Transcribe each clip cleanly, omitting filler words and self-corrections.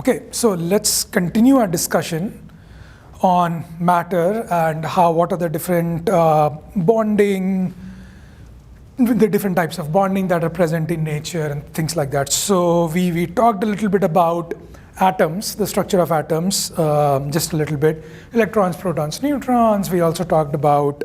Okay, so let's continue our discussion on matter and what are the different bonding, the different types of bonding that are present in nature and things like that. So we talked a little bit about atoms, the structure of atoms, just a little bit, electrons, protons, neutrons. We also talked about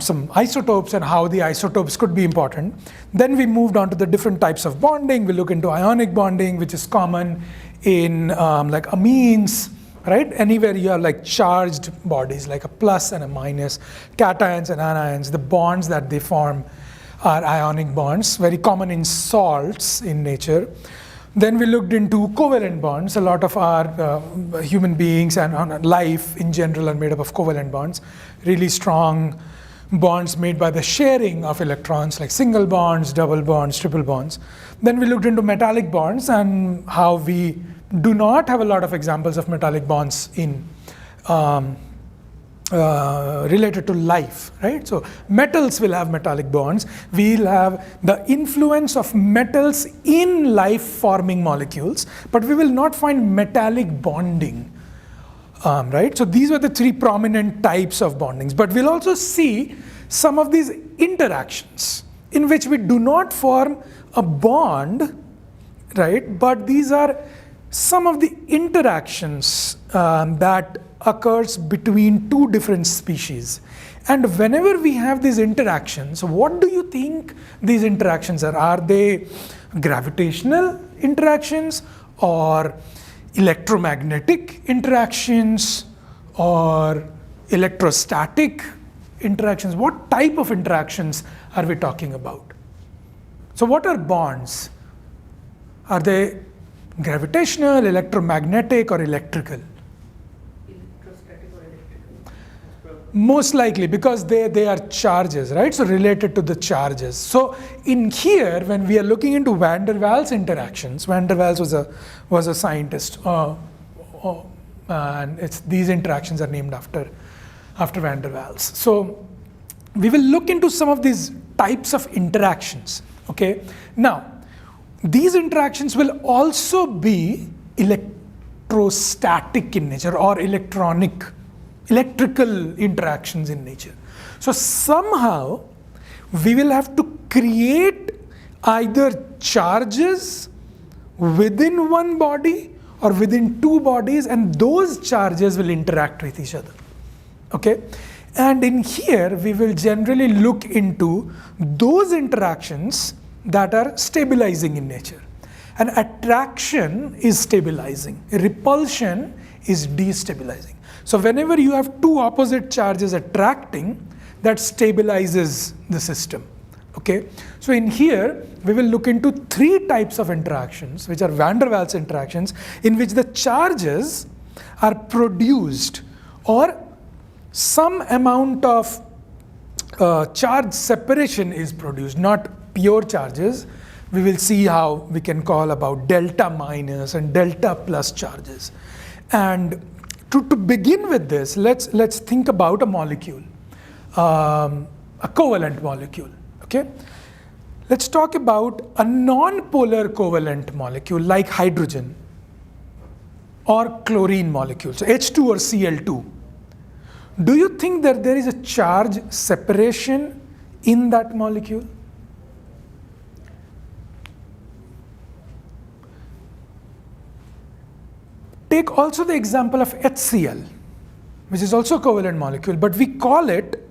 some isotopes and how the isotopes could be important. Then we moved on to the different types of bonding. We look into ionic bonding, which is common in like amines, right? Anywhere you have like charged bodies, like a plus and a minus, cations and anions, the bonds that they form are ionic bonds, very common in salts in nature. Then we looked into covalent bonds. A lot of our human beings and life in general are made up of covalent bonds, really strong bonds made by the sharing of electrons, like single bonds, double bonds, triple bonds. Then we looked into metallic bonds and how we do not have a lot of examples of metallic bonds in related to life, right? So metals will have metallic bonds. We'll have the influence of metals in life-forming molecules, but we will not find metallic bonding, right? So these were the three prominent types of bondings. But we'll also see some of these interactions in which we do not form a bond, right? But these are some of the interactions that occurs between two different species. And whenever we have these interactions, what do you think these interactions are? Are they gravitational interactions or electromagnetic interactions or electrostatic interactions? What type of interactions are we talking about? So what are bonds? Are they gravitational, electromagnetic, or electrical? Electrostatic or electrical? Most likely, because they are charges, right? So related to the charges. So in here, when we are looking into van der Waals interactions, van der Waals was a scientist, and these interactions are named after van der Waals. So we will look into some of these types of interactions. Okay. Now, these interactions will also be electrostatic in nature or electrical interactions in nature. So somehow we will have to create either charges within one body or within two bodies, and those charges will interact with each other. Okay? And in here we will generally look into those interactions that are stabilizing in nature. And attraction is stabilizing. Repulsion is destabilizing. So whenever you have two opposite charges attracting, that stabilizes the system. Okay? So in here, we will look into three types of interactions, which are van der Waals interactions, in which the charges are produced or some amount of charge separation is produced, not pure charges. We will see how we can call about delta minus and delta plus charges. And to begin with this, let's think about a molecule, a covalent molecule. Okay, let's talk about a non-polar covalent molecule like hydrogen or chlorine molecule, so H2 or Cl2. Do you think that there is a charge separation in that molecule? Take also the example of HCl, which is also a covalent molecule, but we call it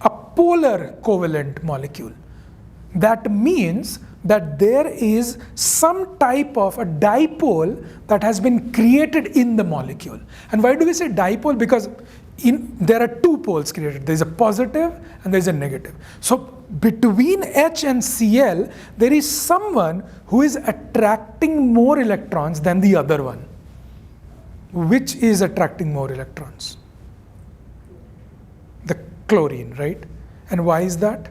a polar covalent molecule. That means that there is some type of a dipole that has been created in the molecule. And why do we say dipole? Because there are two poles created. There is a positive and there is a negative. So between H and Cl, there is someone who is attracting more electrons than the other one. Which is attracting more electrons? The chlorine, right? And why is that?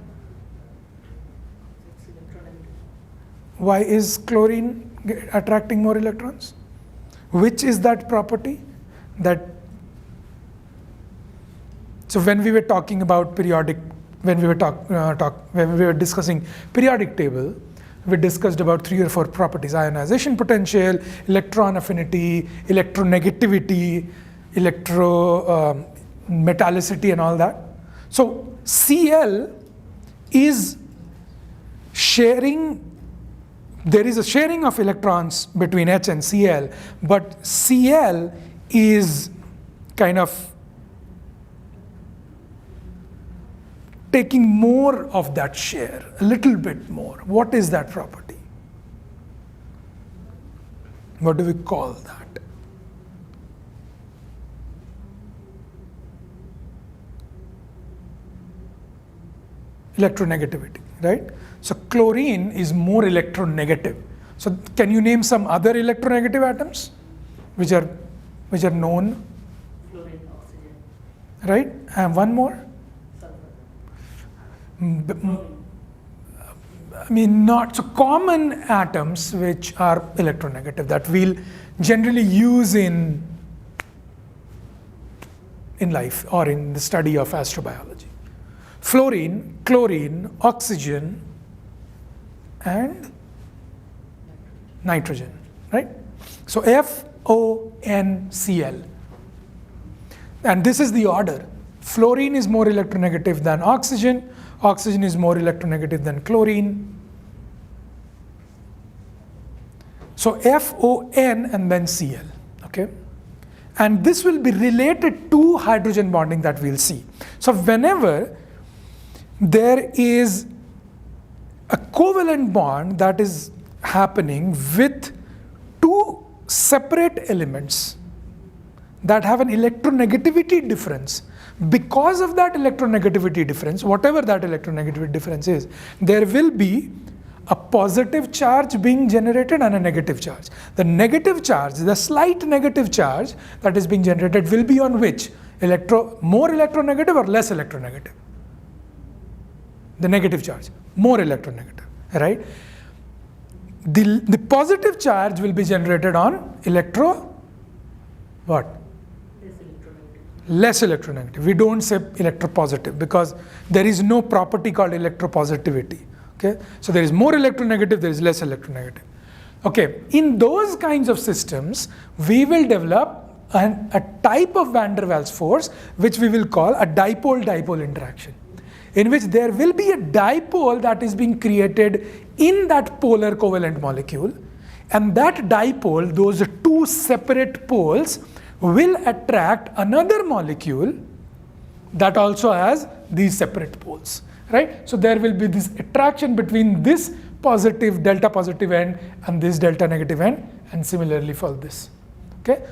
Why is chlorine attracting more electrons? Which is that property? So when we were talking about periodic, when we were discussing periodic table, we discussed about 3 or 4 properties: ionization potential, electron affinity, electronegativity, metallicity, and all that. So Cl is sharing, there is a sharing of electrons between H and Cl, but Cl is kind of taking more of that share, a little bit more. What is that property? What do we call that? Electronegativity, right? So chlorine is more electronegative. So can you name some other electronegative atoms which are known? Fluorine, oxygen, Right? And one more? sulfur. I mean, not so common atoms which are electronegative that we'll generally use in life or in the study of astrobiology. Fluorine, chlorine, oxygen, and nitrogen, right? So FONCl. And this is the order. Fluorine is more electronegative than oxygen. Oxygen is more electronegative than chlorine. So FON and then Cl, okay? And this will be related to hydrogen bonding that we'll see. So whenever there is a covalent bond that is happening with 2 separate elements that have an electronegativity difference, because of that electronegativity difference, whatever that electronegativity difference is, there will be a positive charge being generated and a negative charge. The negative charge, the slight negative charge that is being generated will be on which? More electronegative or less electronegative? The negative charge, more electronegative, right? The positive charge will be generated on what? Less electronegative. We don't say electropositive because there is no property called electropositivity. Okay, so there is more electronegative, there is less electronegative. Okay, in those kinds of systems, we will develop a type of van der Waals force which we will call a dipole-dipole interaction, in which there will be a dipole that is being created in that polar covalent molecule, and that dipole, those 2 separate poles, will attract another molecule that also has these separate poles, right? So there will be this attraction between this positive, delta positive end and this delta negative end, and similarly for this, okay?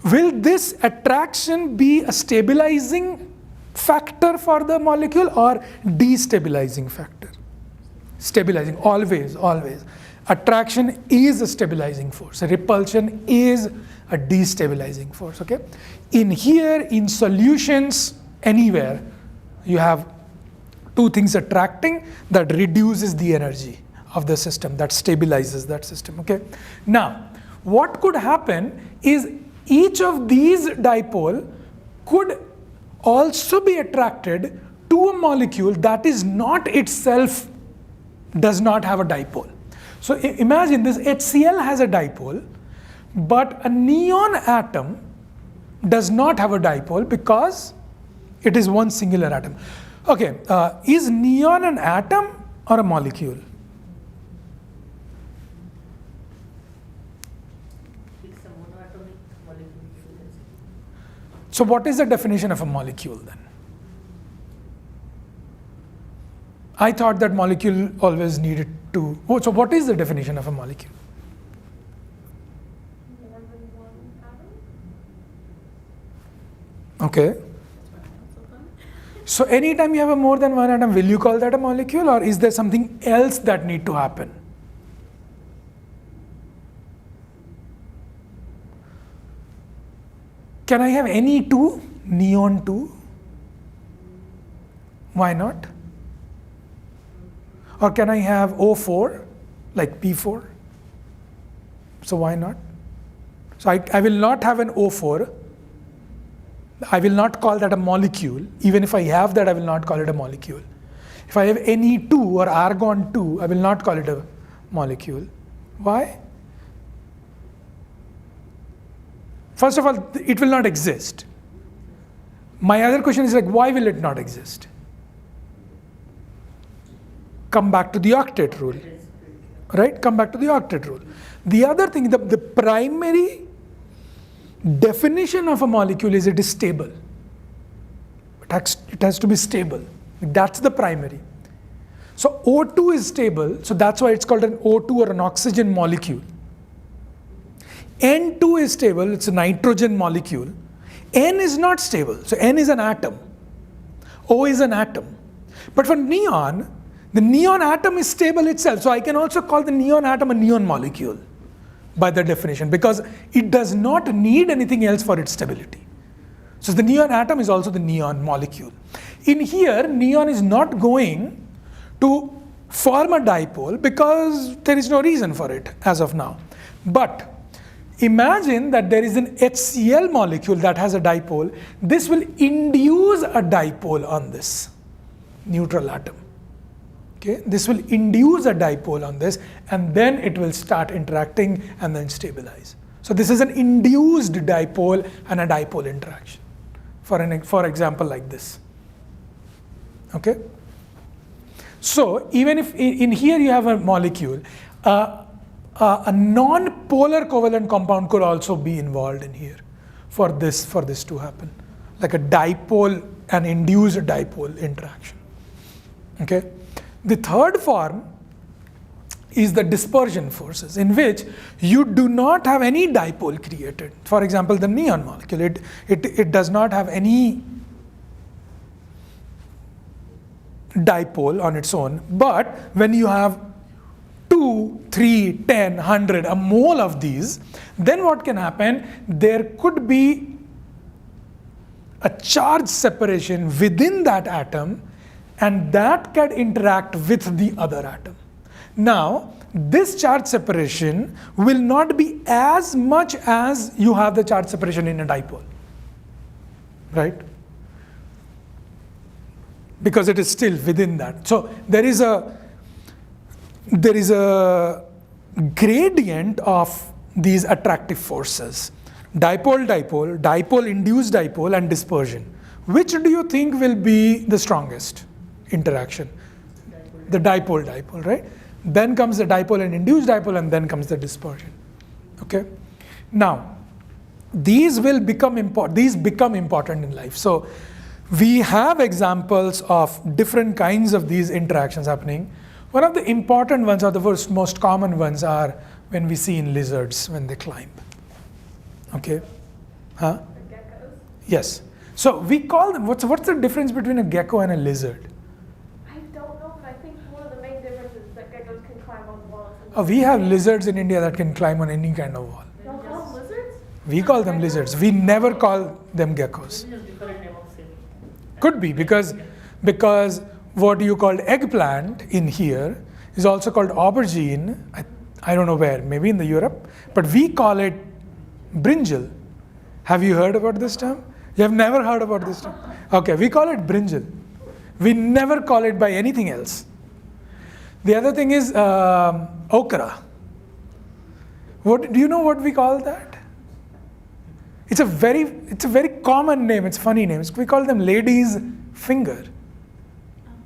Will this attraction be a stabilizing factor for the molecule or destabilizing factor? Stabilizing, always. Attraction is a stabilizing force. Repulsion is a destabilizing force, okay? In here, in solutions, anywhere, you have 2 things attracting that reduces the energy of the system, that stabilizes that system, okay? Now, what could happen is each of these dipole could also be attracted to a molecule that is not itself, does not have a dipole. So imagine this HCl has a dipole, but a neon atom does not have a dipole because it is one singular atom. Okay, is neon an atom or a molecule? It's a monoatomic molecule. So what is the definition of a molecule then? I thought that molecule always needed to. Oh, so what is the definition of a molecule? More than one atom. Okay. So anytime you have a more than one atom, will you call that a molecule, or is there something else that need to happen? Can I have any 2? Neon 2? Why not? Or can I have O4, like P4? So why not? So I will not have an O4. I will not call that a molecule. Even if I have that, I will not call it a molecule. If I have Ne2 or argon 2, I will not call it a molecule. Why? First of all, it will not exist. My other question is like, why will it not exist? Come back to the octet rule, right? Come back to the octet rule. The other thing, the primary definition of a molecule is it is stable. It has to be stable. That's the primary. So O2 is stable, so that's why it's called an O2 or an oxygen molecule. N2 is stable, it's a nitrogen molecule. N is not stable, so N is an atom. O is an atom. But for neon, the neon atom is stable itself, so I can also call the neon atom a neon molecule by the definition, because it does not need anything else for its stability. So the neon atom is also the neon molecule. In here, neon is not going to form a dipole because there is no reason for it as of now. But imagine that there is an HCl molecule that has a dipole. This will induce a dipole on this neutral atom. Okay, this will induce a dipole on this, and then it will start interacting and then stabilize. So this is an induced dipole and a dipole interaction, for example like this. Okay. So even if in here you have a molecule, a non-polar covalent compound could also be involved in here for this to happen, like a dipole, an induced dipole interaction. Okay. The third form is the dispersion forces, in which you do not have any dipole created. For example, the neon molecule, it does not have any dipole on its own, but when you have 2, 3, 10, 100, a mole of these, then what can happen? There could be a charge separation within that atom, and that can interact with the other atom. Now, this charge separation will not be as much as you have the charge separation in a dipole, right? Because it is still within that. So there is a gradient of these attractive forces: dipole, dipole, dipole, induced dipole, and dispersion. Which do you think will be the strongest interaction? The dipole, dipole, right? Then comes the dipole and induced dipole, and then comes the dispersion. Okay. Now, these become important in life. So we have examples of different kinds of these interactions happening. One of the important ones, or the most common ones, are when we see in lizards when they climb. Okay. Huh? The geckos? Yes. So we call them, what's the difference between a gecko and a lizard? I don't know, but I think one of the main differences is that geckos can climb on walls. We have lizards in India that can climb on any kind of wall. Y'all call them lizards? We call them lizards. We never call them geckos. This is different name of same. Could be because what you called eggplant in here is also called aubergine. I don't know where, maybe in the Europe, but we call it brinjal. Have you heard about this term? You have never heard about this term? Okay, we call it brinjal. We never call it by anything else. The other thing is okra. What do you know what we call that? It's a very common name. It's a funny name. We call them lady's finger.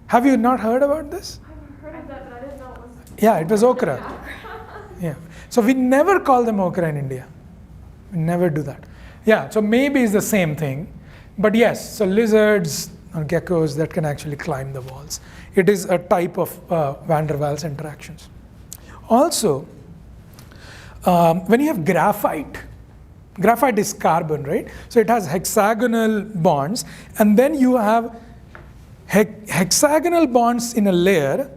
Have you not heard about this? I've heard of that, but I didn't know it was. Yeah, it was okra. Yeah. So we never call them okra in India. We never do that. Yeah, so maybe it's the same thing. But yes, so lizards or geckos that can actually climb the walls. It is a type of van der Waals interactions. Also, when you have graphite is carbon, right? So it has hexagonal bonds, and then you have hexagonal bonds in a layer.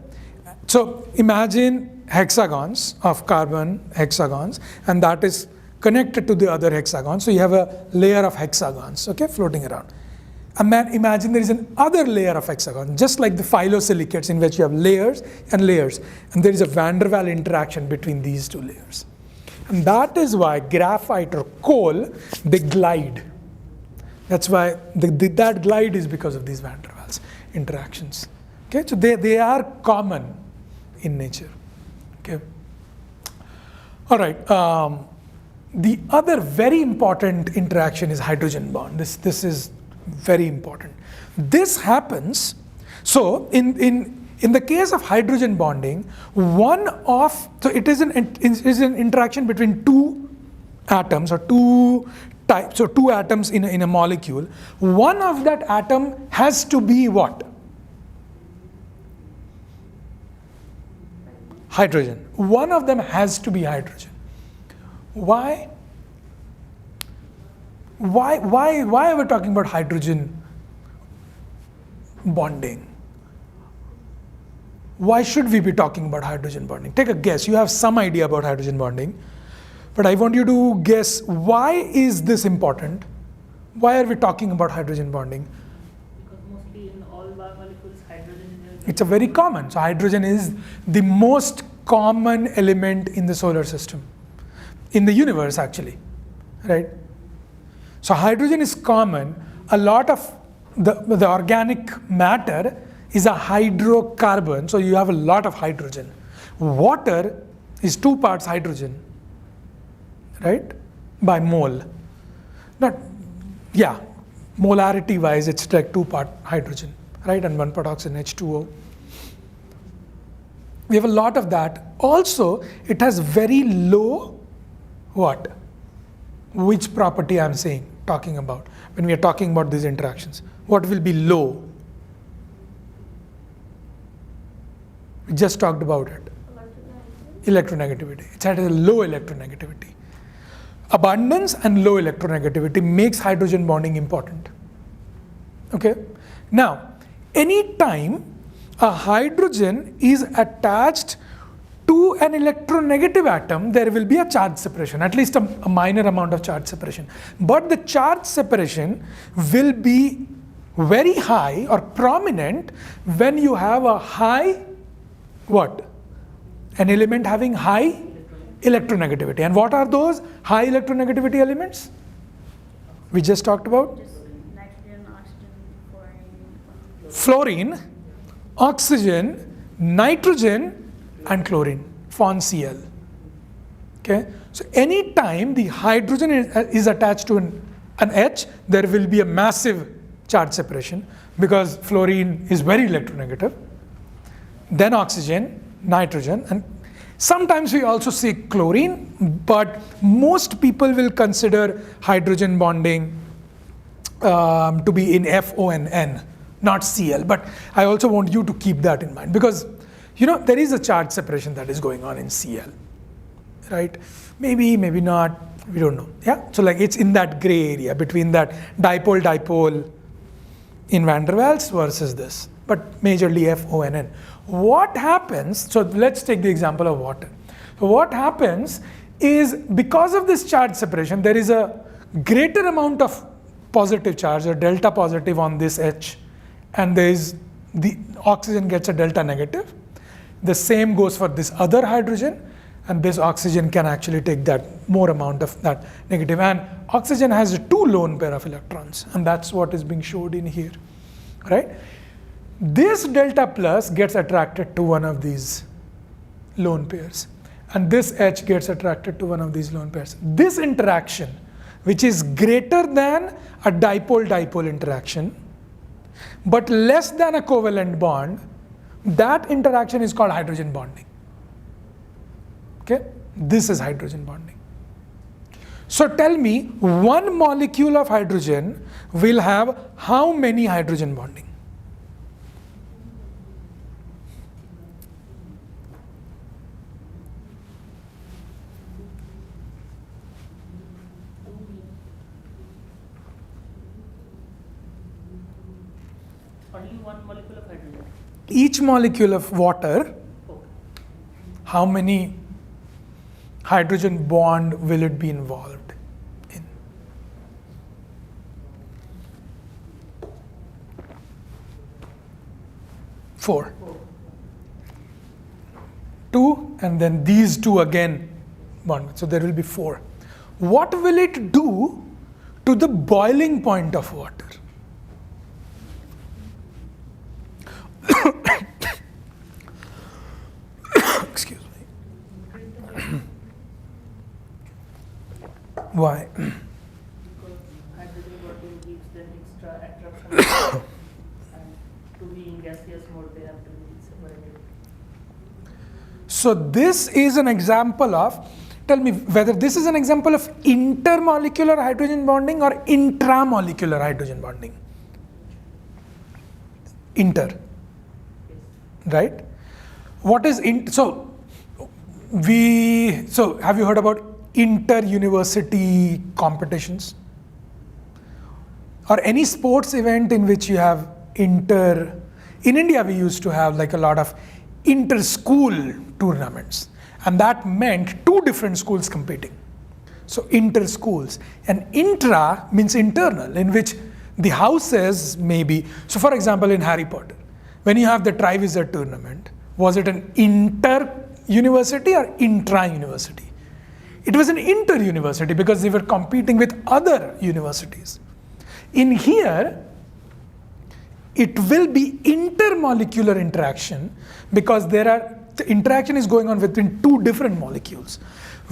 So imagine hexagons of carbon, hexagons, and that is connected to the other hexagon. So you have a layer of hexagons, okay, floating around. And then imagine there is another layer of hexagon, just like the phyllosilicates, in which you have layers and layers, and there is a van der Waals interaction between these two layers. And that is why graphite or coal, they glide. That's why that glide is because of these van der Waals interactions. Okay, so they are common in nature. Okay. All right. The other very important interaction is hydrogen bond. This is very important. This happens. So in the case of hydrogen bonding, it is an interaction between two atoms or two types, so two atoms in a molecule. One of that atom has to be what? Hydrogen. One of them has to be hydrogen. Why? Why are we talking about hydrogen bonding? Why should we be talking about hydrogen bonding? Take a guess. You have some idea about hydrogen bonding, but I want you to guess, why is this important? Why are we talking about hydrogen bonding? Because mostly in all biomolecules, hydrogen is It's a very common. So hydrogen is the most common element in the solar system, in the universe actually, right? So hydrogen is common. A lot of the organic matter is a hydrocarbon, so you have a lot of hydrogen. Water is 2 parts hydrogen, right? By mole. Molarity wise, it's like 2 part hydrogen, right? And 1 part oxygen, H2O. We have a lot of that. Also, it has very low what? Which property I'm talking about when we are talking about these interactions? What will be low? We just talked about it. Electronegativity. It has a low electronegativity. Abundance and low electronegativity makes hydrogen bonding important. Okay? Now, anytime a hydrogen is attached to an electronegative atom, there will be a charge separation, at least a minor amount of charge separation. But the charge separation will be very high or prominent when you have a high, what? An element having high electronegativity. And what are those high electronegativity elements we just talked about? Just nitrogen, oxygen, Fluorine, oxygen, nitrogen, and chlorine, FON-Cl. Okay, so anytime the hydrogen is attached to an H, there will be a massive charge separation because fluorine is very electronegative. Then oxygen, nitrogen, and sometimes we also see chlorine, but most people will consider hydrogen bonding to be in FON, not Cl. But I also want you to keep that in mind because there is a charge separation that is going on in Cl, right? Maybe not, we don't know. Yeah, so like it's in that gray area between that dipole in van der Waals versus this, but majorly FON. What happens, so let's take the example of water. So what happens is because of this charge separation, there is a greater amount of positive charge or delta positive on this H, and the oxygen gets a delta negative. The same goes for this other hydrogen, and this oxygen can actually take that more amount of that negative. And oxygen has 2 lone pair of electrons, and that's what is being showed in here, right? This delta plus gets attracted to one of these lone pairs, and this H gets attracted to one of these lone pairs. This interaction, which is greater than a dipole-dipole interaction, but less than a covalent bond, that interaction is called hydrogen bonding. Okay, this is hydrogen bonding. So tell me, one molecule of hydrogen will have how many hydrogen bonding? only one molecule of hydrogen. Each molecule of water, Okay. how many hydrogen bond will it be involved in? Four. 2, and then these 2 again bond. So there will be 4. What will it do to the boiling point of water? Excuse me. Why? Because hydrogen bonding gives them extra attraction and to be in gaseous mode they have to be separated. So this is an example of, tell me whether this is an example of intermolecular hydrogen bonding or intramolecular hydrogen bonding. Inter, right? What is so have you heard about inter-university competitions? Or any sports event in which you have in India we used to have like a lot of inter-school tournaments, and that meant two different schools competing. So inter-schools. And intra means internal, in which the houses maybe, so for example in Harry Potter, when you have the Triwizard tournament, was it an inter-university or intra-university? It was an inter-university because they were competing with other universities. In here, it will be intermolecular interaction because the interaction is going on between two different molecules.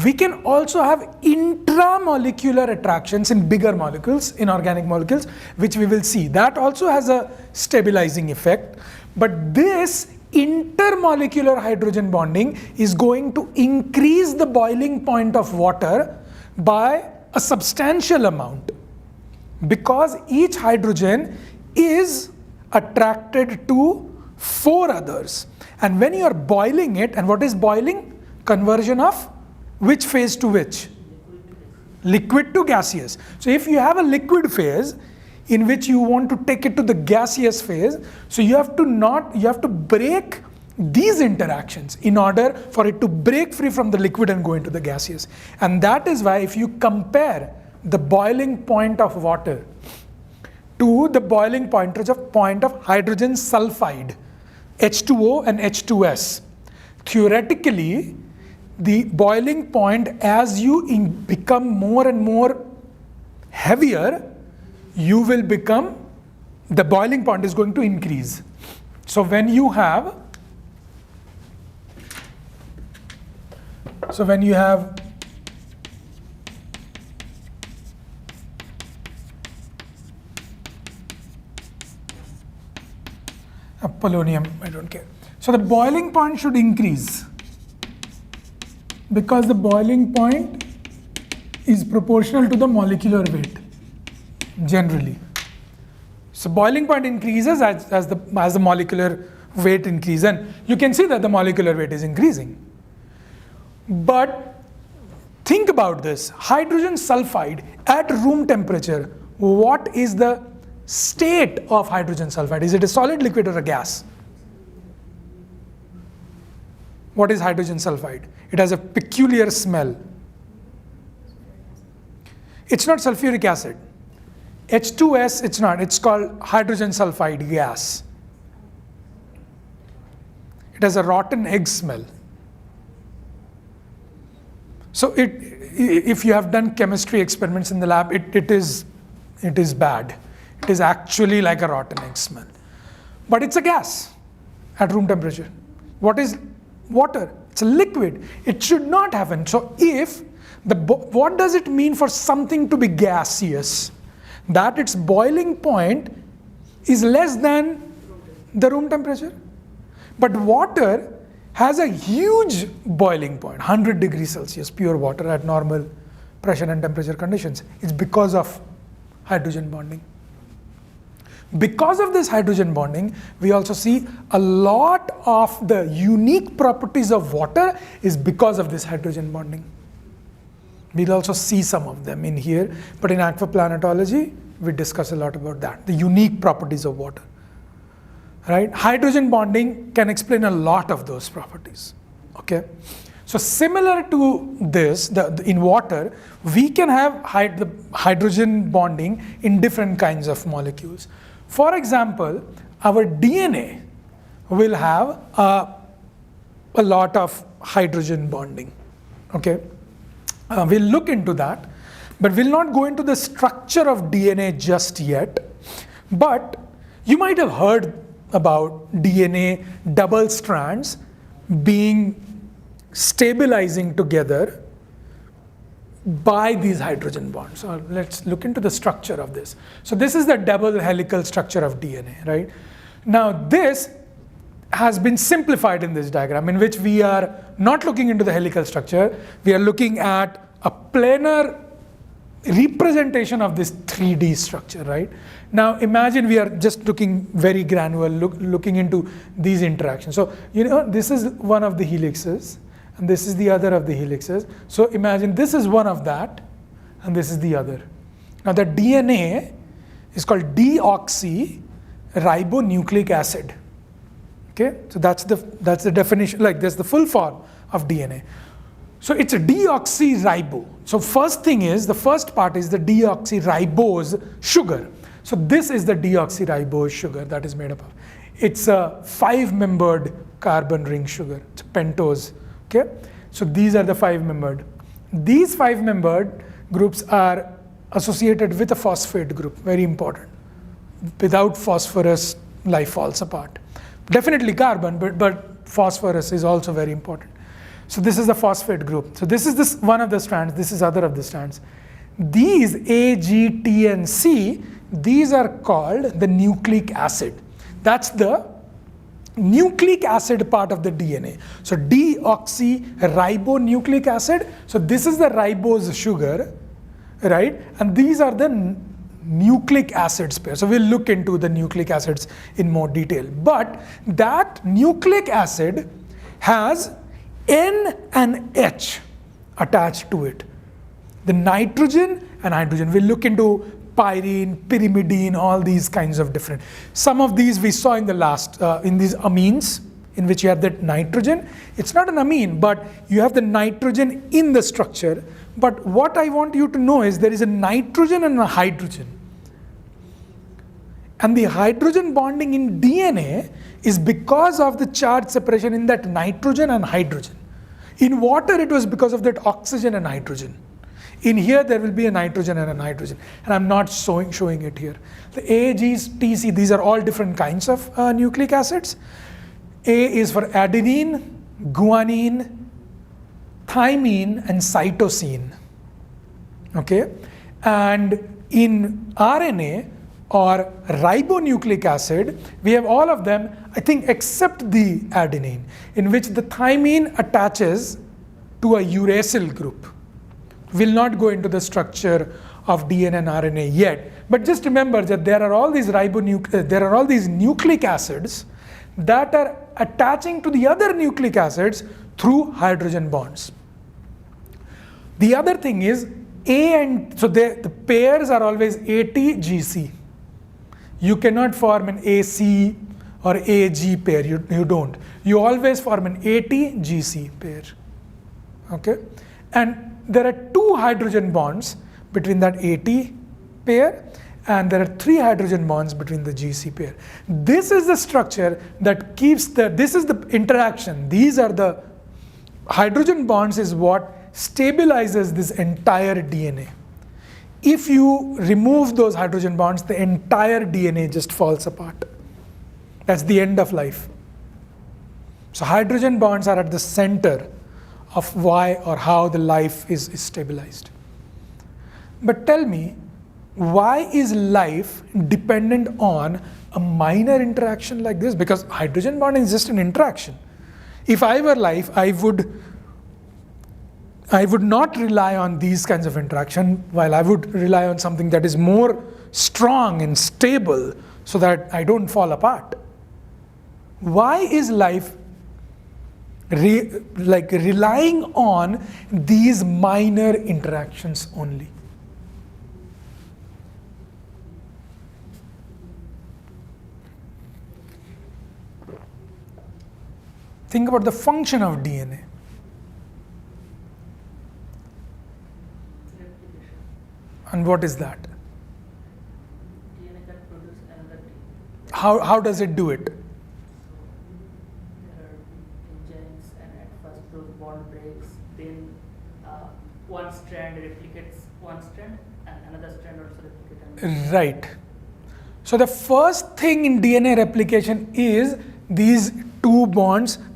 We can also have intramolecular attractions in bigger molecules, in organic molecules, which we will see. That also has a stabilizing effect. But this intermolecular hydrogen bonding is going to increase the boiling point of water by a substantial amount, because each hydrogen is attracted to 4 others. And when you are boiling it, and what is boiling? Conversion of which phase to which? Liquid to gaseous. So if you have a liquid phase in which you want to take it to the gaseous phase, so you have to break these interactions in order for it to break free from the liquid and go into the gaseous. And that is why if you compare the boiling point of water to the boiling point of hydrogen sulfide, H2O and H2S, theoretically, the boiling point, as you become more and more heavier, you will become, the boiling point is going to increase. So when you have polonium, I don't care. So the boiling point should increase because the boiling point is proportional to the molecular weight generally. So boiling point increases as the molecular weight increases, and you can see that the molecular weight is increasing. But think about this, hydrogen sulfide at room temperature, what is the state of hydrogen sulfide? Is it a solid, liquid, or a gas? What is hydrogen sulfide? It has a peculiar smell. It's not sulfuric acid. H2S, it's not. It's called hydrogen sulfide gas. It has a rotten egg smell. So if you have done chemistry experiments in the lab, it is bad. It is actually like a rotten egg smell. But it's a gas at room temperature. What is water? It's a liquid. It should not happen. So what does it mean for something to be gaseous? That its boiling point is less than the room temperature. But water has a huge boiling point, 100 degrees Celsius, pure water at normal pressure and temperature conditions. It's because of hydrogen bonding. Because of this hydrogen bonding, we also see a lot of the unique properties of water is because of this hydrogen bonding. We'll also see some of them in here, but in aquaplanetology, we discuss a lot about that, the unique properties of water. Right? Hydrogen bonding can explain a lot of those properties. Okay? So similar to this, in water, we can have the hydrogen bonding in different kinds of molecules. For example, our DNA will have a lot of hydrogen bonding. Okay? We'll look into that, but we'll not go into the structure of DNA just yet. But you might have heard about DNA double strands being stabilizing together by these hydrogen bonds. So let's look into the structure of this. So this is the double helical structure of DNA, right? Now this has been simplified in this diagram, in which we are not looking into the helical structure, we are looking at a planar representation of this 3D structure, right? Now imagine we are just looking very granular, looking into these interactions. So this is one of the helixes, and this is the other of the helixes. So imagine this is one of that, and this is the other. Now the DNA is called deoxyribonucleic acid. Okay, so that's the definition, like that's the full form of DNA. So it's a deoxyribo. So the first part is the deoxyribose sugar. So this is the deoxyribose sugar that is made up of. It's a 5-membered carbon ring sugar. It's pentose. Okay, so these are the 5-membered. These 5-membered groups are associated with a phosphate group, very important. Without phosphorus, life falls apart. Definitely carbon, but phosphorus is also very important. So this is the phosphate group. So this is one of the strands, this is other of the strands. These A, G, T, and C, these are called the nucleic acid. That's the nucleic acid part of the DNA. So deoxyribonucleic acid, so this is the ribose sugar, right? And these are the nucleic acids pair. So we'll look into the nucleic acids in more detail. But that nucleic acid has N and H attached to it. The nitrogen and hydrogen. We'll look into pyrene, pyrimidine, all these kinds of different. Some of these we saw in the last, in these amines, in which you have that nitrogen. It's not an amine, but you have the nitrogen in the structure. But what I want you to know is there is a nitrogen and a hydrogen. And the hydrogen bonding in DNA is because of the charge separation in that nitrogen and hydrogen. In water, it was because of that oxygen and hydrogen. In here, there will be a nitrogen and a hydrogen. And I'm not showing it here. The A, G, T, C, these are all different kinds of nucleic acids. A is for adenine, guanine, thymine, and cytosine. Okay? And in RNA, or ribonucleic acid, we have all of them, I think, except the adenine, in which the thymine attaches to a uracil group. We'll not go into the structure of DNA and RNA yet, but just remember that there are all these nucleic acids that are attaching to the other nucleic acids through hydrogen bonds. The other thing is so the pairs are always AT-GC. You cannot form an AC or AG pair, you don't. You always form an AT-GC pair, okay? And there are 2 hydrogen bonds between that AT pair, and there are 3 hydrogen bonds between the GC pair. This is the structure that keeps this is the interaction. These are the hydrogen bonds is what stabilizes this entire DNA. If you remove those hydrogen bonds, the entire DNA just falls apart. That's the end of life. So hydrogen bonds are at the center of why or how the life is stabilized. But tell me, why is life dependent on a minor interaction like this? Because hydrogen bonding is just an interaction. If I were life, I would not rely on these kinds of interaction, while I would rely on something that is more strong and stable so that I don't fall apart. Why is life relying on these minor interactions only? Think about the function of DNA. And what is that? DNA can produce another DNA. How does it do it? There are enzymes, and at first those bond breaks, then one strand replicates one strand, and another strand also replicates another. Right. So the first thing in DNA replication is these 2 bonds